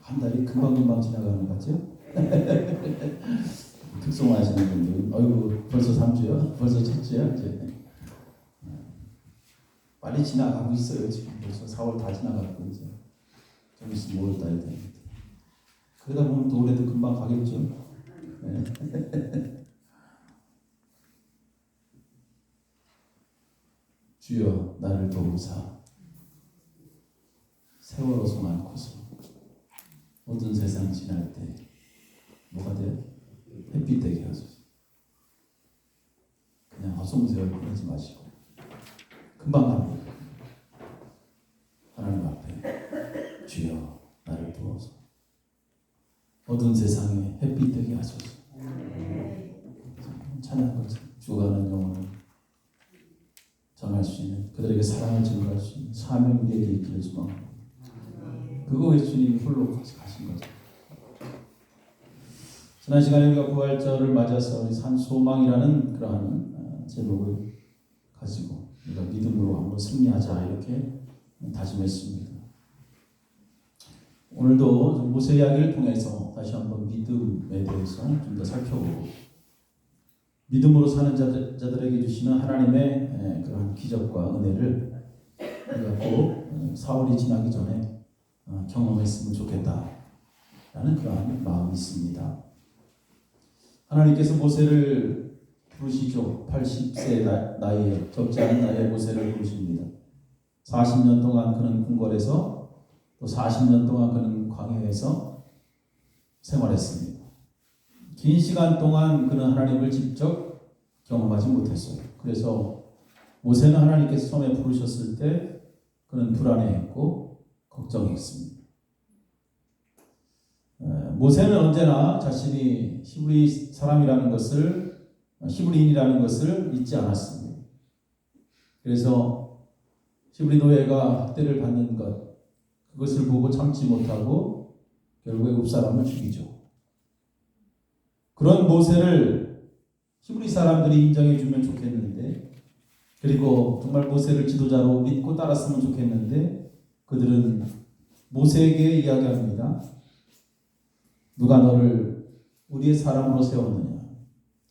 한 달이 금방금방 지나가는 것 같죠? 특송하시는 분들은 어이구 벌써 3주요? 벌써 첫 주야? 이제 빨리 지나가고 있어요. 지금 벌써 4월 다 지나갔고 이제 좀 있으면 5월 달이 됩니다. 그러다 보면 또 올해도 금방 가겠죠. 네. 주여 나를 도우사 세월호소 많고서 모든 세상 지날 때 뭐가 돼요? 햇빛 되게 하소서. 그냥 허송세월 보내지 마시고 금방 갑니다. 하나님 앞에 주여 나를 도와서 모든 세상에 햇빛 되게 하소서. 찬양하고 죽어가는 영혼을 전할 수 있는 그들에게 사랑을 증거할 수 있는 사명 우리에게 있기를 소망합니다. 그거 예수님이 홀로 가신 거죠. 지난 시간에 우리가 부활절을 맞아서 산소망이라는 그러한 제목을 가지고 우리가 믿음으로 한번 승리하자 이렇게 다짐했습니다. 오늘도 모세 이야기를 통해서 다시 한번 믿음에 대해서 좀 더 살펴보고 믿음으로 사는 자들에게 주시는 하나님의 그런 기적과 은혜를 우리가 꼭 4월이 지나기 전에 경험했으면 좋겠다라는 그러한 마음이 있습니다. 하나님께서 모세를 부르시죠. 80세 나이에 적지 않은 나이에 모세를 부르십니다. 40년 동안 그는 궁궐에서 또 40년 동안 그는 광야에서 생활했습니다. 긴 시간 동안 그는 하나님을 직접 경험하지 못했어요. 그래서 모세는 하나님께서 처음에 부르셨을 때 그는 불안해했고 걱정했습니다. 모세는 언제나 자신이 히브리 사람이라는 것을 히브리인이라는 것을 잊지 않았습니다. 그래서 히브리 노예가 학대를 받는 것 그것을 보고 참지 못하고 결국에 읍사람을 죽이죠. 그런 모세를 히브리 사람들이 인정해주면 좋겠는데 그리고 정말 모세를 지도자로 믿고 따랐으면 좋겠는데 그들은 모세에게 이야기합니다. 누가 너를 우리의 사람으로 세웠느냐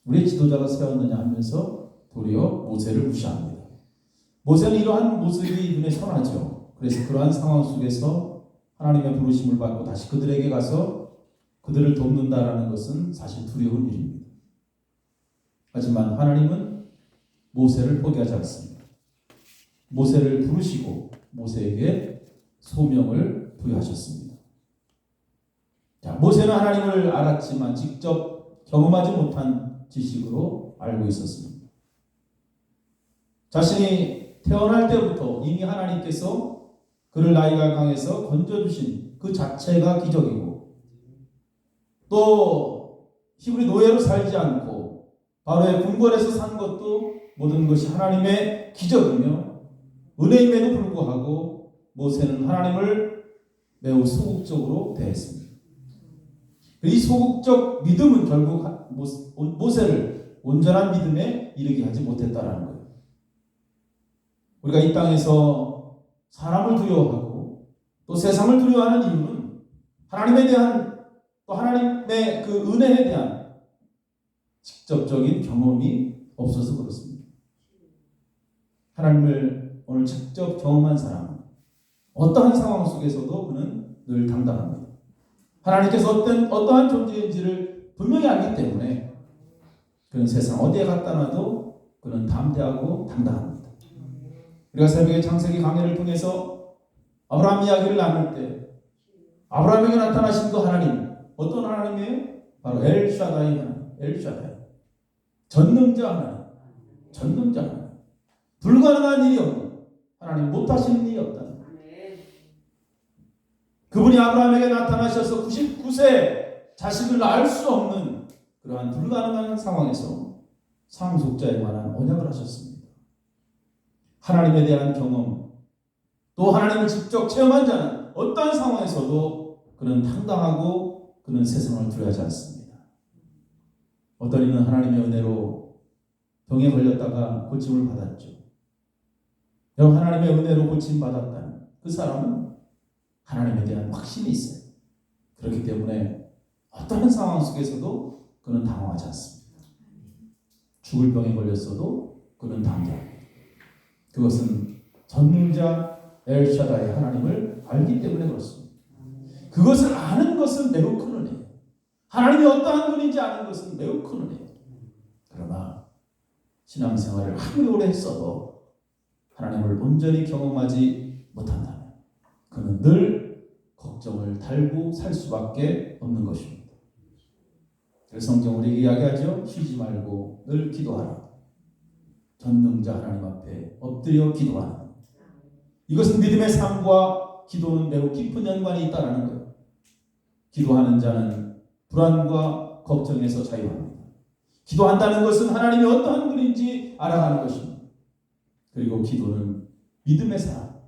우리의 지도자로 세웠느냐 하면서 도리어 모세를 무시합니다. 모세는 이러한 모습이 눈에 선하죠. 그래서 그러한 상황 속에서 하나님의 부르심을 받고 다시 그들에게 가서 그들을 돕는다라는 것은 사실 두려운 일입니다. 하지만 하나님은 모세를 포기하지 않습니다. 모세를 부르시고 모세에게 소명을 부여하셨습니다. 자, 모세는 하나님을 알았지만 직접 경험하지 못한 지식으로 알고 있었습니다. 자신이 태어날 때부터 이미 하나님께서 그를 나이가 강해서 건져주신 그 자체가 기적이고 또 히브리 노예로 살지 않고 바로의 궁궐에서 산 것도 모든 것이 하나님의 기적이며 은혜임에도 불구하고 모세는 하나님을 매우 소극적으로 대했습니다. 이 소극적 믿음은 결국 모세를 온전한 믿음에 이르게 하지 못했다라는 거예요. 우리가 이 땅에서 사람을 두려워하고 또 세상을 두려워하는 이유는 하나님에 대한 또 하나님의 그 은혜에 대한 직접적인 경험이 없어서 그렇습니다. 하나님을 오늘 직접 경험한 사람은 어떠한 상황 속에서도 그는 늘 당당합니다. 하나님께서 어떠한 존재인지를 분명히 알기 때문에 그는 세상 어디에 갖다 놔도 그는 담대하고 당당합니다. 우리가 새벽에 창세기 강해를 통해서 아브라함 이야기를 나눌 때 아브라함에게 나타나신 그 하나님 어떤 하나님이에요? 바로 엘샤다이 하나님, 엘샤다이 전능자 하나님, 전능자 하나님 불가능한 일이 없는 하나님 못하시는 일이 없다. 그분이 아브라함에게 나타나셔서 99세 자식을 낳을 수 없는 그러한 불가능한 상황에서 상속자에 관한 언약을 하셨습니다. 하나님에 대한 경험 또 하나님을 직접 체험한 자는 어떠한 상황에서도 그는 당당하고 그는 세상을 두려워하지 않습니다. 어떤 이는 하나님의 은혜로 병에 걸렸다가 고침을 받았죠. 여러분 하나님의 은혜로 고침받았다는 그 사람은 하나님에 대한 확신이 있어요. 그렇기 때문에 어떠한 상황 속에서도 그는 당황하지 않습니다. 죽을 병에 걸렸어도 그는 담대합니다. 그것은 전능자 엘샤다이 하나님을 알기 때문에 그렇습니다. 그것을 아는 것은 매우 큰 은혜예요. 하나님이 어떠한 분인지 아는 것은 매우 큰 은혜예요. 그러나 신앙생활을 아무리 오래 했어도 하나님을 온전히 경험하지 못한다면 그는 늘 걱정을 달고 살 수밖에 없는 것입니다. 그래서 성경 우리에게 이야기하죠. 쉬지 말고 늘 기도하라. 전능자 하나님 앞에 엎드려 기도하라. 이것은 믿음의 삶과 기도는 매우 깊은 연관이 있다는 거예요. 기도하는 자는 불안과 걱정에서 자유합니다. 기도한다는 것은 하나님이 어떠한 분인지 알아가는 것입니다. 그리고 기도는 믿음의 사람,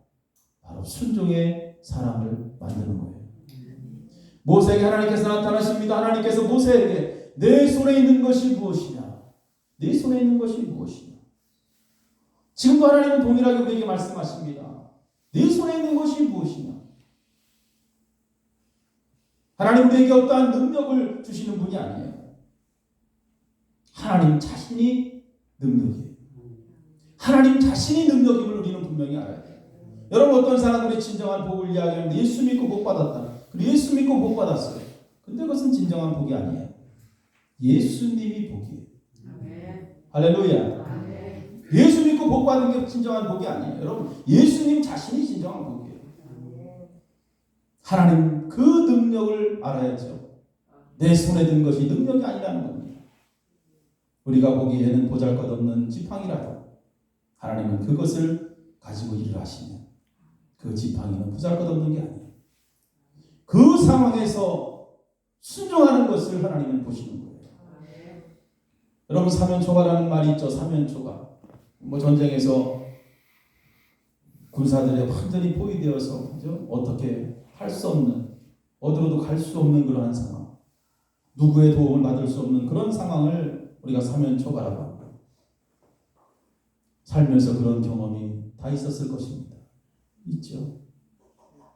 바로 순종의 사람을 만드는 거예요. 모세에게 하나님께서 나타나십니다. 하나님께서 모세에게 내 손에 있는 것이 무엇이냐? 내 손에 있는 것이 무엇이냐? 지금도 하나님은 동일하게 우리에게 말씀하십니다. 내 손에 있는 것이 무엇이냐? 하나님 우리에게 어떠한 능력을 주시는 분이 아니에요. 하나님 자신이 능력이에요. 하나님 자신이 능력임을 우리는 분명히 알아야 돼요. 여러분 어떤 사람들이 진정한 복을 이야기하면 예수 믿고 복 받았다. 그리고 예수 믿고 복 받았어요. 근데 그것은 진정한 복이 아니에요. 예수님이 복이에요. 할렐루야. 예수 믿고 복 받은 게 진정한 복이 아니에요. 여러분 예수님 자신이 진정한 복이에요. 하나님 그 능력을 알아야죠. 내 손에 든 것이 능력이 아니라는 겁니다. 우리가 보기에는 보잘것없는 지팡이라도 하나님은 그것을 가지고 일을 하시면 그 지팡이는 보잘것없는 게 아니에요. 그 상황에서 순종하는 것을 하나님은 보시는 거예요. 여러분 사면초가라는 말이 있죠. 사면초가. 전쟁에서 군사들이 완전히 포위되어서 그죠? 어떻게 할 수 없는, 어디로도 갈 수 없는 그러한 상황, 누구의 도움을 받을 수 없는 그런 상황을 우리가 사면초가라고 합니다. 살면서 그런 경험이 다 있었을 것입니다. 있죠.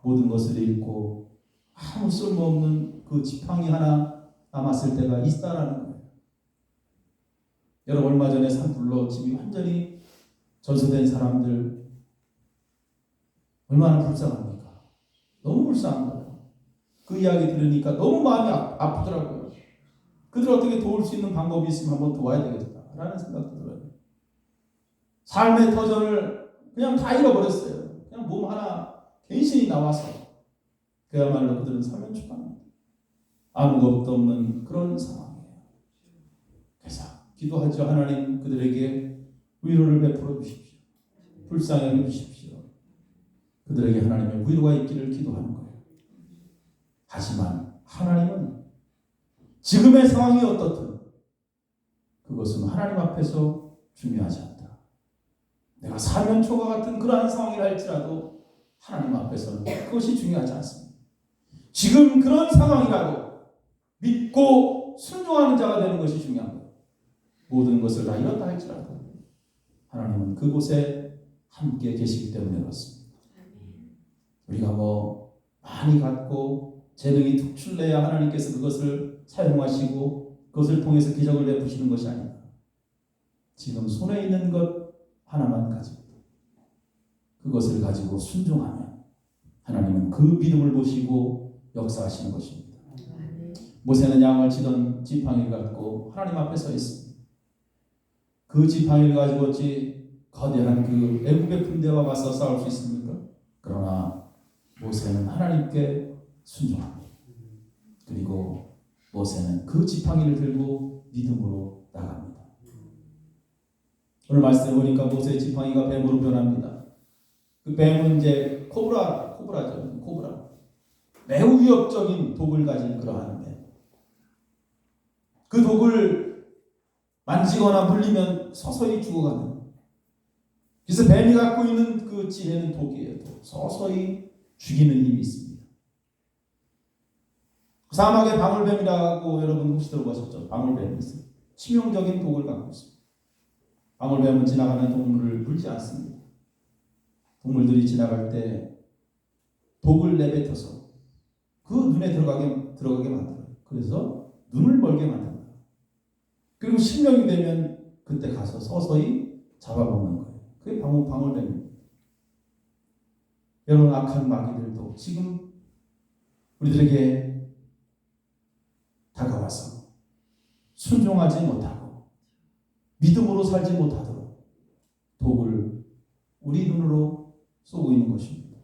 모든 것을 잃고 아무 쓸모없는 그 지팡이 하나 남았을 때가 있다라는 거예요. 여러분 얼마 전에 산불로 집이 완전히 전소된 사람들 얼마나 불쌍합니까? 너무 불쌍한 거예요. 그 이야기 들으니까 너무 마음이 아프더라고요. 그들 어떻게 도울 수 있는 방법이 있으면 한번 도와야 되겠다라는 생각도 들어요. 삶의 터전을 그냥 다 잃어버렸어요. 그냥 몸 하나 괜신이 나와서 그야말로 그들은 사면초가입니다. 아무것도 없는 그런 상황이에요. 그래서 기도하죠. 하나님 그들에게 위로를 베풀어 주십시오. 불쌍히 여겨 주십시오. 그들에게 하나님의 위로가 있기를 기도하는 거예요. 하지만 하나님은 지금의 상황이 어떻든 그것은 하나님 앞에서 중요하지 않다. 내가 사면초가 같은 그러한 상황이라 할지라도 하나님 앞에서는 그것이 중요하지 않습니다. 지금 그런 상황이라도 믿고 순종하는 자가 되는 것이 중요한 거예요. 모든 것을 다 잃었다 할지라도 하나님은 그곳에 함께 계시기 때문에 그렇습니다. 우리가 많이 갖고 재능이 특출내야 하나님께서 그것을 사용하시고 그것을 통해서 기적을 베푸시는 것이 아니다. 지금 손에 있는 것 하나만 가지고 그것을 가지고 순종하면 하나님은 그 믿음을 보시고 역사하시는 것입니다. 모세는 양을 치던 지팡이를 갖고 하나님 앞에 서 있습니다. 그 지팡이를 가지고 어찌 거대한 그 애국의 군대와 맞서 싸울 수 있습니까? 그러나 모세는 하나님께 순종합니다. 그리고 모세는 그 지팡이를 들고 믿음으로 나갑니다. 오늘 말씀해 보니까 모세의 지팡이가 뱀으로 변합니다. 그 뱀은 이제 코브라죠. 코브라. 매우 위협적인 독을 가진 그러한 뱀. 그 독을 만지거나 물리면 서서히 죽어가는. 그래서 뱀이 갖고 있는 그 지혜는 독이에요. 서서히 죽이는 힘이 있습니다. 사막의 방울뱀이라고 여러분 혹시 들어보셨죠? 방울뱀이 있어요. 치명적인 독을 갖고 있습니다. 방울뱀은 지나가는 동물을 물지 않습니다. 동물들이 지나갈 때 독을 내뱉어서 그 눈에 들어가게 들어가게 만들어요. 그래서 눈을 멀게 만든다. 그리고 실명이 되면 그때 가서 서서히 잡아먹는 거예요. 그게 방울뱀입니다. 여러분, 악한 마귀들도 지금 우리들에게 다가와서 순종하지 못하고 믿음으로 살지 못하도록 독을 우리 눈으로 쏘고 있는 것입니다.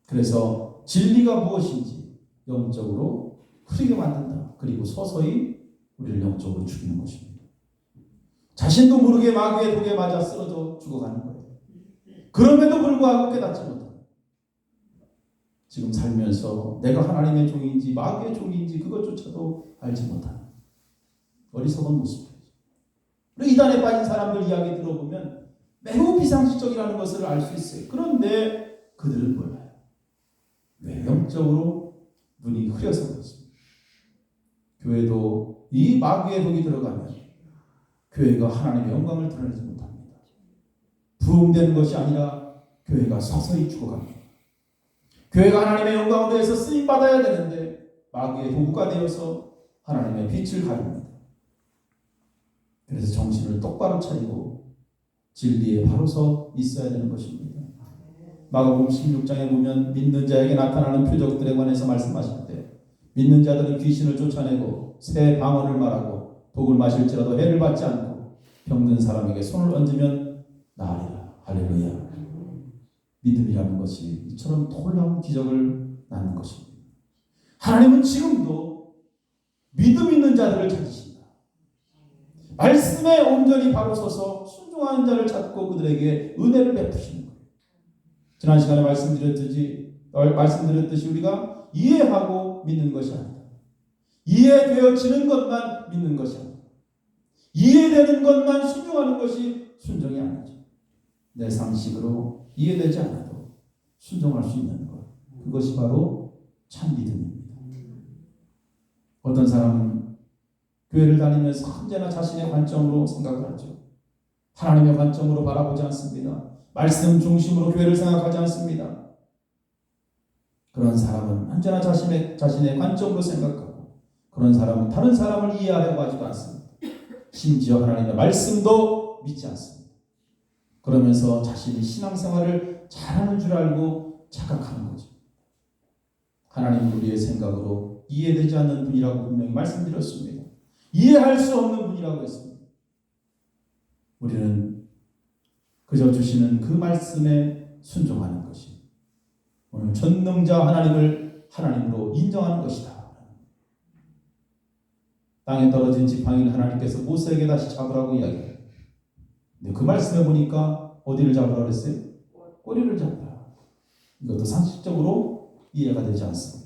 그래서 진리가 무엇인지 영적으로 흐리게 만든다. 그리고 서서히 우리를 영적으로 죽이는 것입니다. 자신도 모르게 마귀의 독에 맞아 쓰러져 죽어가는 거예요. 그럼에도 불구하고 깨닫지 못합니다. 지금 살면서 내가 하나님의 종인지 마귀의 종인지 그것조차도 알지 못하는 어리석은 모습이죠. 이단에 빠진 사람들 이야기 들어보면 매우 비상식적이라는 것을 알 수 있어요. 그런데 그들은 몰라요. 왜? 영적으로 눈이 흐려서 그렇습니다. 교회도 이 마귀의 독이 들어가면 교회가 하나님의 영광을 드러내지 못합니다. 부흥되는 것이 아니라 교회가 서서히 죽어갑니다. 교회가 하나님의 영광으로 해서 쓰임받아야 되는데 마귀의 도구가 되어서 하나님의 빛을 가립니다. 그래서 정신을 똑바로 차리고 진리에 바로 서 있어야 되는 것입니다. 마가복음 16장에 보면 믿는 자에게 나타나는 표적들에 관해서 말씀하실 때 믿는 자들은 귀신을 쫓아내고 새 방언을 말하고 독을 마실지라도 해를 받지 않고 병든 사람에게 손을 얹으면 나으리라. 할렐루야. 믿음이라는 것이 이처럼 놀라운 기적을 낳는 것입니다. 하나님은 지금도 믿음 있는 자들을 찾으신다. 말씀에 온전히 바로 서서 순종하는 자를 찾고 그들에게 은혜를 베푸시는 거예요. 지난 시간에 말씀드렸듯이 우리가 이해하고 믿는 것이 아니다. 이해되어지는 것만 믿는 것이 아니다. 이해되는 것만 순종하는 것이 순종이 아니죠. 내 상식으로 이해되지 않아도 순종할 수 있는 것. 그것이 바로 참 믿음입니다. 어떤 사람은 교회를 다니면서 언제나 자신의 관점으로 생각을 하죠. 하나님의 관점으로 바라보지 않습니다. 말씀 중심으로 교회를 생각하지 않습니다. 그런 사람은 언제나 자신의 관점으로 생각하고 그런 사람은 다른 사람을 이해하려고 하지도 않습니다. 심지어 하나님의 말씀도 믿지 않습니다. 그러면서 자신이 신앙생활을 잘하는 줄 알고 착각하는 거죠. 하나님은 우리의 생각으로 이해되지 않는 분이라고 분명히 말씀드렸습니다. 이해할 수 없는 분이라고 했습니다. 우리는 그저 주시는 그 말씀에 순종하는 것이 오늘 전능자 하나님을 하나님으로 인정하는 것이다. 땅에 떨어진 지팡이를 하나님께서 모세에게 다시 잡으라고 이야기해요. 근데 그 말씀에 보니까 어디를 잡으라고 그랬어요? 꼬리를 잡아라. 이것도 상식적으로 이해가 되지 않습니다.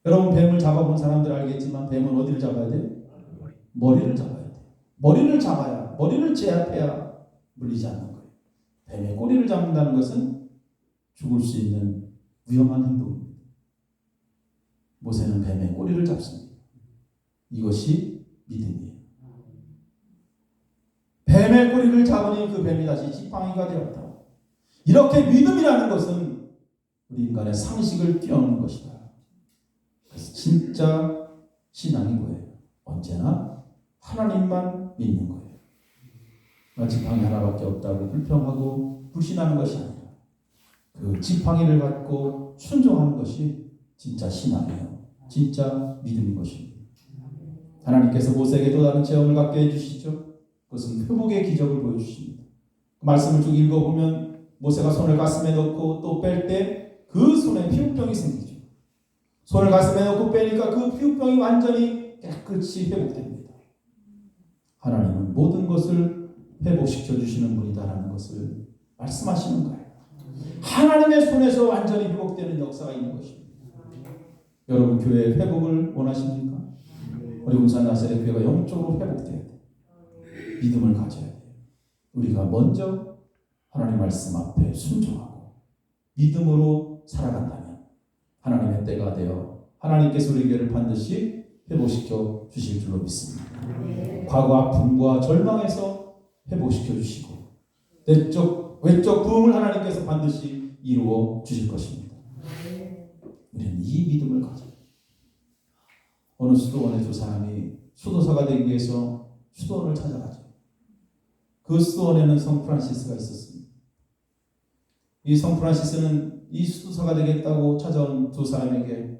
여러분 뱀을 잡아본 사람들 알겠지만 뱀은 어디를 잡아야 돼요? 머리를 잡아야 돼요. 머리를 잡아야, 머리를 제압해야 물리지 않는 거예요. 뱀의 꼬리를 잡는다는 것은 죽을 수 있는 위험한 행동입니다. 모세는 뱀의 꼬리를 잡습니다. 이것이 믿음이에요. 뱀의 꼬리를 잡으니 그 뱀이 다시 지팡이가 되었다. 이렇게 믿음이라는 것은 우리 인간의 상식을 뛰어넘는 것이다. 그래서 진짜 신앙이 뭐예요? 언제나 하나님만 믿는 거예요. 지팡이 하나밖에 없다고 불평하고 불신하는 것이 아니라 그 지팡이를 갖고 순종하는 것이 진짜 신앙이에요. 진짜 믿음인 것입니다. 하나님께서 모세에게 또 다른 체험을 갖게 해주시죠. 그것은 회복의 기적을 보여주십니다. 그 말씀을 쭉 읽어보면 모세가 손을 가슴에 넣고 또 뺄 때 그 손에 피부병이 생기죠. 손을 가슴에 넣고 빼니까 그 피부병이 완전히 깨끗이 회복됩니다. 하나님은 모든 것을 회복시켜 주시는 분이다라는 것을 말씀하시는 거예요. 하나님의 손에서 완전히 회복되는 역사가 있는 것입니다. 여러분 교회의 회복을 원하십니까? 우리 울산 나사렛 교회가 영적으로 회복돼야 돼요. 믿음을 가져야 돼요. 우리가 먼저 하나님 말씀 앞에 순종하고 믿음으로 살아간다면 하나님의 때가 되어 하나님께서 우리 교회를 반드시 회복시켜 주실 줄로 믿습니다. 과거 아픔과 절망에서 회복시켜 주시고 외적 부흥을 하나님께서 반드시 이루어 주실 것입니다. 우리는 이 믿음을 가져요. 어느 수도원의 두 사람이 수도사가 되기 위해서 수도원을 찾아가죠. 그 수도원에는 성 프란시스가 있었습니다. 이 성 프란시스는 이 수도사가 되겠다고 찾아온 두 사람에게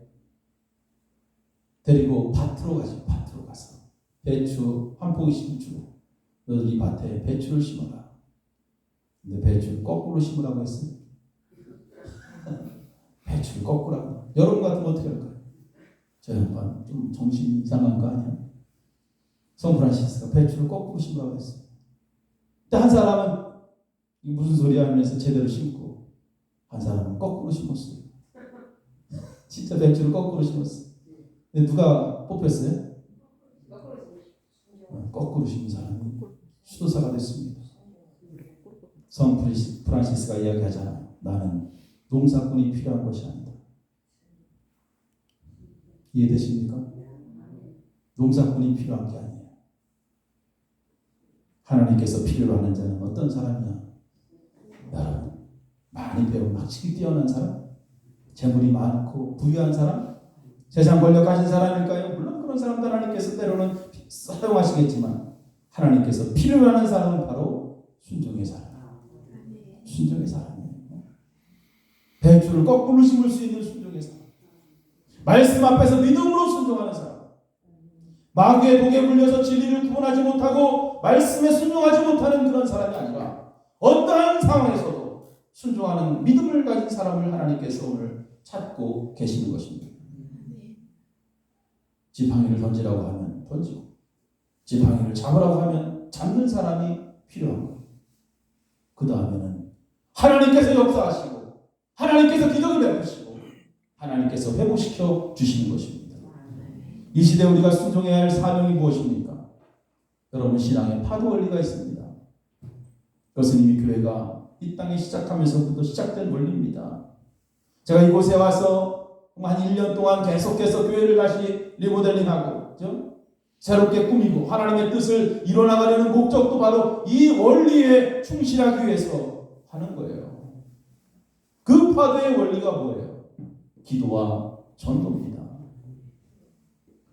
데리고 밭으로 가죠. 밭으로 가서 배추 한 포기씩 주고 너들 이 밭에 배추를 심어라. 근데 배추를 거꾸로 심으라고 했어요. 배추를 거꾸로 하고. 여러분 같으면 어떻게 할까요? 저 양반 좀 정신 이상한 거 아니야? 성 프란시스가 배추를 거꾸로 심으라고 했어요. 근데 한 사람은 무슨 소리야 하면서 제대로 심고 한 사람은 거꾸로 심었어요. 진짜 배추를 거꾸로 심었어요. 근데 누가 뽑혔어요? 거꾸로 심은 사람이 수도사가 됐습니다. 성 프란시스가 이야기하잖아요. 나는 농사꾼이 필요한 것이 아니다. 이해되십니까? 농사꾼이 필요한 게 아니에요. 하나님께서 필요로 하는 자는 어떤 사람이냐? 여러분, 많이 배운 막치기 뛰어난 사람? 재물이 많고 부유한 사람? 세상 권력 가진 사람일까요? 물론 그런 사람들 하나님께서 때로는 사용하시겠지만 하나님께서 필요로 하는 사람은 바로 순종의 사람. 순종의 사람이에요. 배추를 거꾸로 심을 수 있는 순종의 사람. 말씀 앞에서 믿음으로 순종하는 사람. 마귀의 독에 물려서 진리를 구분하지 못하고 말씀에 순종하지 못하는 그런 사람이 아니라 어떠한 상황에서도 순종하는 믿음을 가진 사람을 하나님께서 오늘 찾고 계시는 것입니다. 지팡이를 던지라고 하면 던지고 지팡이를 잡으라고 하면 잡는 사람이 필요한 거예요. 그 다음에는 하나님께서 역사하시고 하나님께서 기적을 베푸시고 하나님께서 회복시켜 주시는 것입니다. 이 시대 우리가 순종해야 할 사명이 무엇입니까? 여러분, 신앙에 파도 원리가 있습니다. 그것은 이미 교회가 이 땅에 시작하면서부터 시작된 원리입니다. 제가 이곳에 와서 한 1년 동안 계속해서 교회를 다시 리모델링하고 그렇죠? 새롭게 꾸미고 하나님의 뜻을 이뤄나가려는 목적도 바로 이 원리에 충실하기 위해서 하는 거예요. 그 파도의 원리가 뭐예요? 기도와 전도입니다.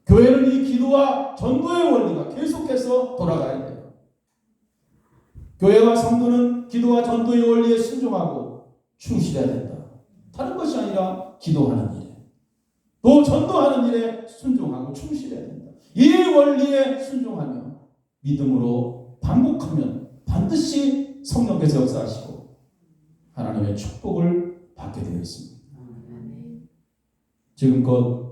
교회는 이 기도와 전도의 원리가 계속해서 돌아가야 돼요. 교회와 성도는 기도와 전도의 원리에 순종하고 충실해야 된다. 다른 것이 아니라 기도하는 일에 또 전도하는 일에 순종하고 충실해야 된다. 이 원리에 순종하며 믿음으로 반복하면 반드시 성령께서 역사하시고 하나님의 축복을 받게 되어 있습니다. 지금껏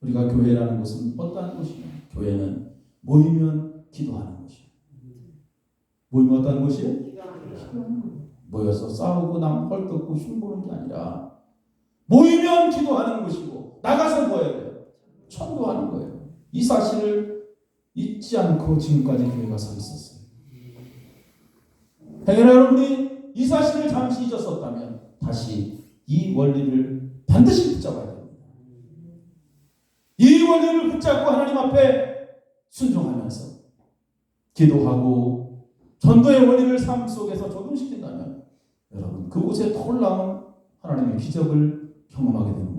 우리가 교회라는 것은 어떠한 곳이냐? 교회는 모이면 기도하는 것이에요. 모이면 어떠한 곳이에요? 모여서 싸우고 남 헐뜯고 흉보는 게 아니라 모이면 기도하는 것이고 나가서 뭐 해야 돼요? 전도하는 거예요. 이 사실을 잊지 않고 지금까지 교회가 서 있었어요. 당연히 여러분이 이 사실을 잠시 잊었었다면 다시 이 원리를 반드시 붙잡아야 됩니다. 이 원리를 붙잡고 하나님 앞에 순종하면서 기도하고 전도의 원리를 삶 속에서 적용시킨다면 여러분 그곳에 놀라운 하나님의 기적을 경험하게 되는 거예요.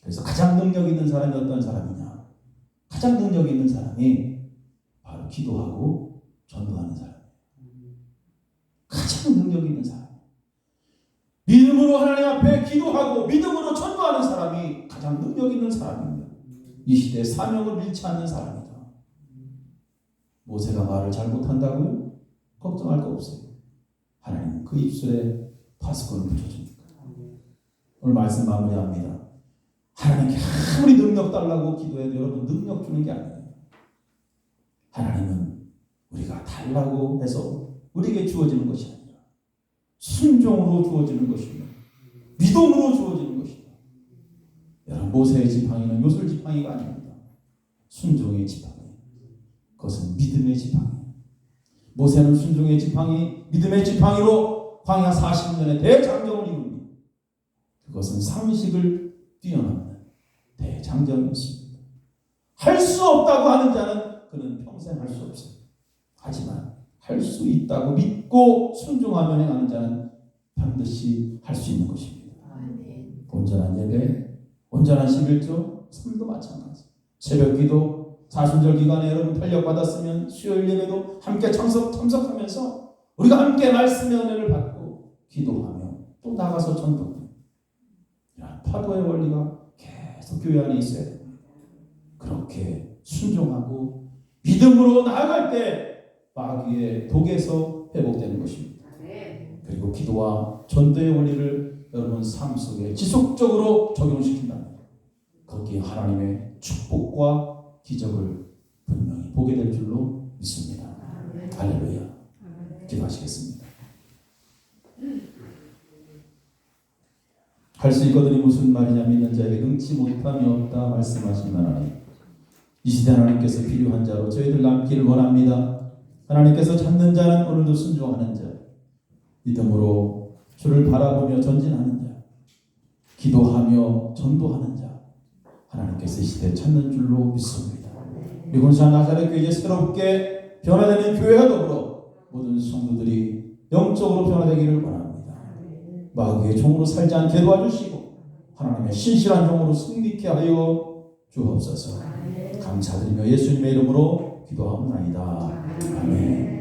그래서 가장 능력 있는 사람이 어떤 사람이냐? 가장 능력 있는 사람이 바로 기도하고 전도하는 사람이에요. 가장 능력 있는 사람. 믿음으로 하나님 앞에 기도하고 믿음으로 전도하는 사람이 가장 능력 있는 사람입니다. 이 시대에 사명을 잃지 않는 사람이다. 모세가 말을 잘못한다고요? 걱정할 거 없어요. 하나님 그 입술에 파수꾼을 붙여줍니다. 오늘 말씀 마무리합니다. 하나님께 아무리 능력 달라고 기도해도 여러분 능력 주는 게 아니에요. 하나님은 우리가 달라고 해서 우리에게 주어지는 것이 아니라 순종으로 주어지는 것입니다. 믿음으로 주어지는 것입니다. 여러분 모세의 지팡이는 요술 지팡이가 아닙니다. 순종의 지팡이. 그것은 믿음의 지팡이. 모세는 순종의 지팡이, 믿음의 지팡이로 광야 40년의 대장정을 이룹니다. 그것은 상식을 뛰어넘는 대장정이었습니다. 할 수 없다고 하는 자는 그는 평생 할 수 없어요. 하지만 할 수 있다고 믿고 순종하며 행하는 자는 반드시 할 수 있는 것입니다. 온전한 예배, 온전한 11조, 3일도 마찬가지. 새벽기도, 사순절 기간에 여러분 탄력받았으면 수요일 예배도 함께 참석하면서 우리가 함께 말씀의 은혜를 받고 기도하며 또 나가서 전도하며 이런 파도의 원리가 계속 교회 안에 있어야 됩니다. 그렇게 순종하고 믿음으로 나아갈 때 마귀의 독에서 회복되는 것입니다. 그리고 기도와 전도의 원리를 여러분 삶 속에 지속적으로 적용시킨다면 거기에 하나님의 축복과 기적을 분명히 보게 될 줄로 믿습니다. 할렐루야. 기도하시겠습니다. 할 수 있거든이 무슨 말이냐 믿는 자에게 능치 못함이 없다 말씀하신 하나님, 이 시대 하나님께서 필요한 자로 저희들 남기를 원합니다. 하나님께서 찾는 자는 오늘도 순종하는 자, 믿음으로 주를 바라보며 전진하는 자, 기도하며 전도하는 자, 하나님께서 이 시대에 찾는 줄로 믿습니다. 우리 군산 나사렛 교회에 새롭게 변화되는 교회와 더불어 모든 성도들이 영적으로 변화되기를 원합니다. 마귀의 종으로 살지 않게 도와주시고 하나님의 신실한 종으로 승리케 하여 주옵소서. 감사드리며 예수님의 이름으로 기도하옵나이다. 아멘.